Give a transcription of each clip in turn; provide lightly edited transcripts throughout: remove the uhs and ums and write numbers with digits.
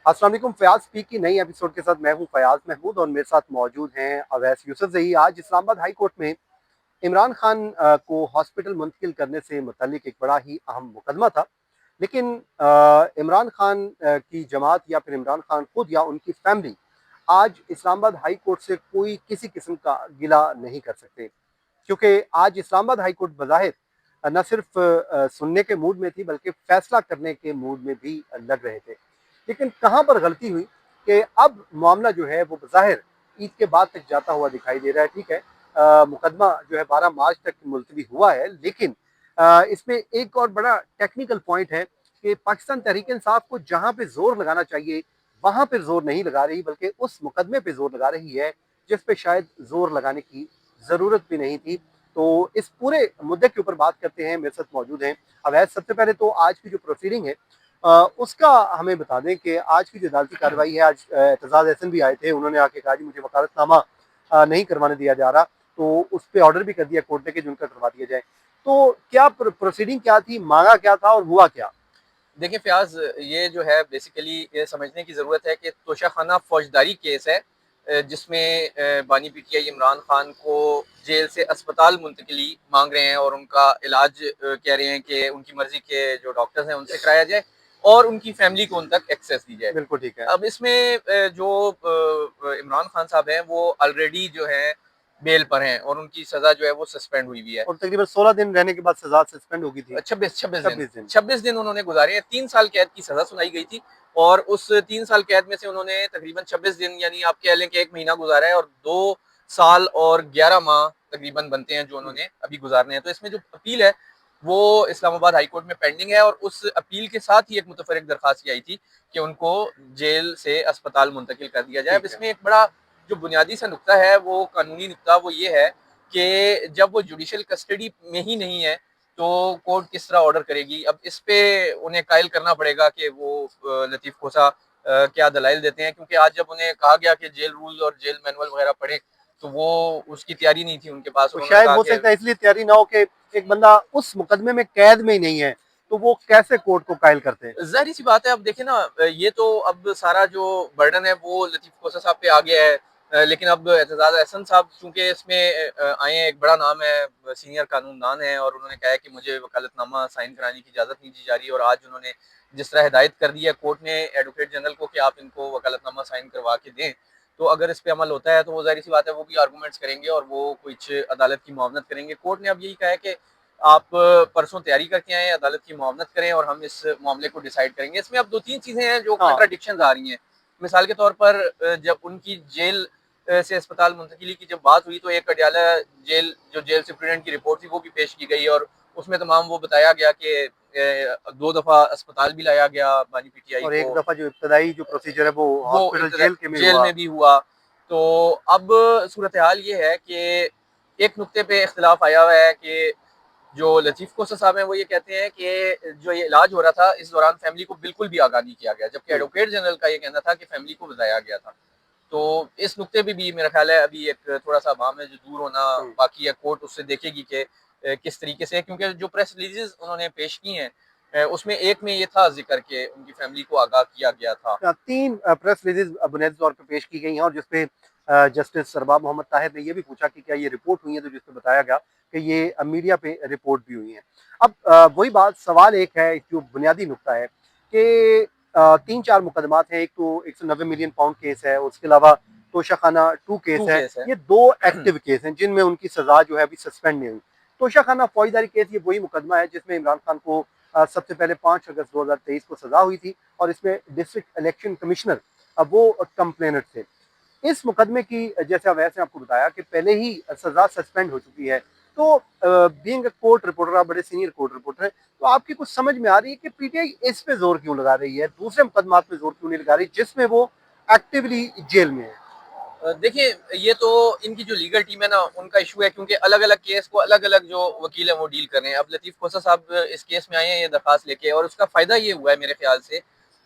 अस्सलाम वालेकुम। फयाज स्पीक की नई एपिसोड के साथ मैं हूं फयाज महमूद और मेरे साथ मौजूद हैं अवैस यूसुफ जही। आज इस्लामाबाद हाई कोर्ट में इमरान खान को हॉस्पिटल मुंतकिल करने से मुतल्लिक एक बड़ा ही अहम मुकदमा था, लेकिन इमरान खान की जमात या फिर इमरान खान खुद या उनकी फैमिली आज इस्लामाबाद हाई कोर्ट से कोई किसी किस्म का गिला नहीं कर सकते, क्योंकि आज इस्लामाबाद हाई कोर्ट बज़ाहिर न सिर्फ सुनने के मूड में थी बल्कि फैसला करने के मूड में भी लग रहे थे। लेकिन कहाँ पर गलती हुई कि अब मामला जो है वो बज़ाहिर ईद के बाद तक जाता हुआ दिखाई दे रहा है। ठीक है, मुकदमा जो है 12 मार्च तक मुलतवी हुआ है, लेकिन इसमें एक और बड़ा टेक्निकल पॉइंट है कि पाकिस्तान तहरीक इंसाफ को जहाँ पे जोर लगाना चाहिए वहां पर जोर नहीं लगा रही, बल्कि उस मुकदमे पे जोर लगा रही है जिस पे शायद जोर लगाने की जरूरत भी नहीं थी। तो इस पूरे मुद्दे के ऊपर बात करते हैं। मेरे साथ मौजूद हैं अवैध। सबसे पहले तो आज की जो प्रोसीडिंग है उसका हमें बता दें कि आज की जो अदालती कार्रवाई है, आज एतजाज एहसन भी आए थे। उन्होंने आके कहा जी मुझे वकालतनामा नहीं करवाने दिया जा रहा, तो उस पर ऑर्डर भी कर दिया कोर्ट ने कि उनका करवा दिया जाए। तो क्या प्रोसीडिंग क्या थी, मांगा क्या था और हुआ क्या? देखिए फयाज, ये जो है बेसिकली ये समझने की ज़रूरत है कि तोशाखाना फौजदारी केस है, जिसमें बानी पीटीआई इमरान खान को जेल से अस्पताल मुंतकली मांग रहे हैं और उनका इलाज कह रहे हैं कि उनकी मर्जी के जो डॉक्टर्स हैं उनसे कराया जाए और उनकी फैमिली को उन तक एक्सेस दी जाए। बिल्कुल ठीक है। अब इसमें जो इमरान खान साहब हैं वो ऑलरेडी जो है बेल पर हैं और उनकी सज़ा जो है वो सस्पेंड हुई हुई है। और तकरीबन 16 दिन रहने के बाद सजा सस्पेंड होगी थी। छब्बीस छब्बीस दिन 26 दिन। 26 दिन उन्होंने गुजारे हैं। 3 साल कैद की सजा सुनाई गई थी और उस 3 साल कैद में से उन्होंने तकरीबन 26 दिन यानी आप कह लें कि 1 महीना गुजारा है और 2 साल और 11 माह तकरीबन बनते हैं जो उन्होंने अभी गुजारने हैं। तो इसमें जो अपील है वो इस्लामाबाद हाई कोर्ट में पेंडिंग है और उस अपील के साथ ही एक मुतफरक दरखास्त आई थी कि उनको जेल से अस्पताल मुंतकिल कर दिया जाए। अब ठीक है। इसमें एक बड़ा जो बुनियादी सा नुकता है वो कानूनी नुकता वो ये है कि जब वो जुडिशल कस्टडी में ही नहीं है तो कोर्ट किस तरह ऑर्डर करेगी। अब इस पे उन्हें कायल करना पड़ेगा कि वो लतीफ़ खोसा क्या दलाइल देते हैं, क्योंकि आज जब उन्हें कहा गया कि जेल रूल और जेल मैनुअल वगैरह पढ़े तो वो उसकी तैयारी नहीं थी उनके पास तो और उन्होंने शायद कहा हो कि सकता है इसलिए तैयारी ना हो कि एक बंदा उस मुकदमे में कैद में ही नहीं है, तो वो कैसे कोर्ट को कायल करते हैं? ज़ाहिर सी बात है। अब देखिए ना, ये तो अब सारा जो बर्डन है वो लतीफ़ खोसा साहब पे आ गया है। लेकिन अब एतजाज़ अहसन साहब चूँकि इसमें आए हैं, एक बड़ा नाम है, सीनियर कानूनदान है और उन्होंने कहा है कि मुझे वकालतनामा साइन कराने की इजाज़त नहीं दी जा रही। और आज उन्होंने जिस तरह हिदायत कर दी है कोर्ट ने एडवोकेट जनरल को कि आप इनको वकालतनामा साइन करवा के दें, तो अगर इस पे अमल होता है तो वो ज़ाहिर सी बात है वो भी आर्गूमेंट्स करेंगे और वो कुछ अदालत की मुआवनत करेंगे। कोर्ट ने अब यही कहा है कि आप परसों तैयारी करके आएँ, अदालत की मुआवनत करें और हम इस मामले को डिसाइड करेंगे। इसमें अब 2-3 चीज़ें हैं जो हाँ। कॉन्ट्राडिक्शंस आ रही हैं। मिसाल के तौर पर जब उनकी जेल से अस्पताल मुंतकिली की जब बात हुई तो एक अडयाला जेल सुप्रीडेंट की रिपोर्ट थी वो भी पेश की गई और उसमें तमाम वो बताया गया कि 2 दफ़ा अस्पताल भी लाया गया बानी पीटीआई और एक को, दफा जो इब्तदाई जो प्रोसीजर है वो वो हॉस्पिटल इब्तदा जेल के में जेल हुआ। में भी हुआ। तो अब सूरत हाल ये है कि एक नुक्ते पे इख्तिलाफ आया हुआ है कि जो लतीफ़ कोसा साहब हैं वो ये कहते हैं कि जो ये इलाज हो रहा था इस दौरान फैमिली को बिल्कुल भी आगाह नहीं किया गया, जबकि हम्म। एडवोकेट जनरल का ये कहना था कि फैमिली को बताया गया था। तो इस नुक्ते पे भी मेरा ख्याल है अभी एक थोड़ा-सा अवाम है जो दूर होना हम्म। बाकी है। कोर्ट उससे देखेगी कि किस तरीके से, क्योंकि जो प्रेस रिलीज़ेज़ उन्होंने पेश की हैं उसमें एक में ये था ज़िक्र कि उनकी फैमिली को आगाह किया गया था। 3 प्रेस रिलीज बुनियादी तौर पे पेश की गई हैं और जिसपे जस्टिस सरबाब मोहम्मद ताहिर ने ये भी पूछा कि क्या ये रिपोर्ट हुई है, तो जिसपे बताया गया कि ये मीडिया पे रिपोर्ट भी हुई है। अब वही बात, सवाल एक है जो बुनियादी नुकता है कि 3-4 मुकदमात हैं। एक तो 190 मिलियन पाउंड केस है, उसके अलावा तोशाखाना 2 केस 2 है। केस है। ये 2 एक्टिव केस हैं जिनमें उनकी सजा जो है अभी सस्पेंड नहीं हुई। तोशाखाना फौजदारी केस ये वही मुकदमा है जिसमें इमरान खान को सबसे पहले 5 अगस्त 2023 को सजा हुई थी और इसमें डिस्ट्रिक्ट इलेक्शन कमिश्नर वो कंप्लेनर थे। इस मुकदमे की जैसे अवैस ने आपको बताया कि पहले ही सजा सस्पेंड हो चुकी है। तो बीइंग अ कोर्ट रिपोर्टर, आप बड़े सीनियर कोर्ट रिपोर्टर हैं, तो आपकी कुछ समझ में आ रही है कि पीटीआई इस पे जोर क्यों लगा रही है, दूसरे मुकदमात पे जोर क्यों नहीं लगा रही जिसमें वो एक्टिवली जेल में है? देखिए, ये तो इनकी जो लीगल टीम है ना उनका इशू है, क्योंकि अलग-अलग केस को अलग-अलग जो वकील हैं वो डील कर रहे हैं। अब लतीफ़ खोसा साहब इस केस में आए हैं ये दरखास्त लेके और उसका फ़ायदा ये हुआ है मेरे ख़्याल से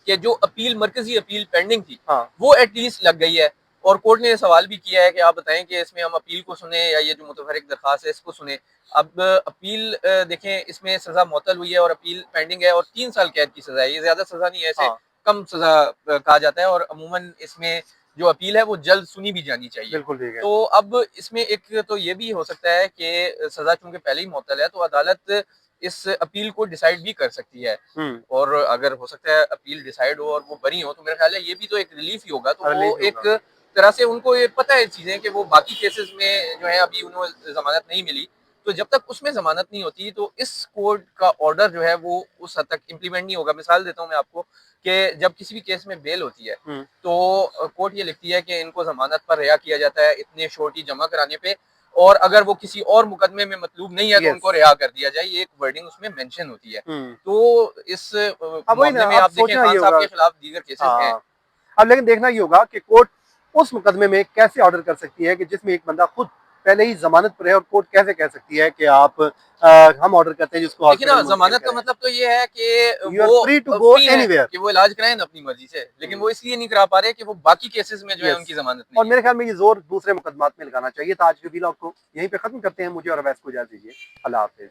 कि जो अपील मरकज़ी अपील पेंडिंग थी, हाँ। वो एट लीस्ट लग गई है। और कोर्ट ने ये सवाल भी किया है कि आप बताएँ कि इसमें हम अपील को सुनें या ये जो मुतफ़र्रिक़ दरखास्त है इसको सुनें। अब अपील देखें, इसमें सज़ा मुअत्तल हुई है और अपील पेंडिंग है और 3 साल कैद की सज़ा है। ये ज़्यादा सज़ा नहीं है, ऐसे हाँ। कम सजा कहा जाता है और अमूमन इसमें जो अपील है वो जल्द सुनी भी जानी चाहिए। बिल्कुल ठीक है। तो अब इसमें एक तो ये भी हो सकता है कि सजा चूंकि पहले ही मुअत्तल है तो अदालत इस अपील को डिसाइड भी कर सकती है हम्म। और अगर हो सकता है अपील डिसाइड हो और वो बरी हो तो मेरा ख्याल है ये भी तो एक रिलीफ ही होगा। तो वो रिलीफ ही एक होगा। तरह से उनको ये पता है चीजें कि वो बाकी केसेस में जो है अभी उन्हें जमानत नहीं मिली, तो जब तक उसमें जमानत नहीं होती तो इस कोर्ट का ऑर्डर जो है वो उस हद तक इम्प्लीमेंट नहीं होगा। मिसाल देता हूँ मैं आपको कि जब किसी भी केस में बेल होती है तो कोर्ट ये लिखती है कि इनको जमानत पर रिहा किया जाता है इतने श्योरिटी जमा कराने पे, और अगर वो किसी और मुकदमे में मतलूब नहीं है तो यस। उनको रिहा कर दिया जाए, ये एक वर्डिंग उसमें मेंशन होती है। तो इस अब वही ना, मामले में अब आप देखें सोचना ये खान साहब होगा। के खिलाफ दीगर केसेस हैं। हाँ, अब लेकिन देखना ये होगा कि कोर्ट उस मुकदमे में कैसे ऑर्डर कर सकती है कि जिसमें एक बंदा खुद पहले ही जमानत पर है, और कोर्ट कैसे कह सकती है कि आप हम ऑर्डर करते हैं जिसको देखिए ना, हॉस्पिटल मुंतकिल जमानत का करें। मतलब तो ये है कि यू आर वो फ्री टू गो फ्री है एनीवेयर। कि वो इलाज कराएं ना अपनी मर्जी से, लेकिन वो इसलिए नहीं करा पा रहे कि वो बाकी केसेस में जो है यस। उनकी जमानत और नहीं है। मेरे ख्याल में ये जोर दूसरे मुकदमात में लगाना चाहिए। तो आज के व्लॉग को यहीं पे खत्म करते हैं। मुझे और अवैस को इजाजत दीजिए। अल्लाह हाफिज।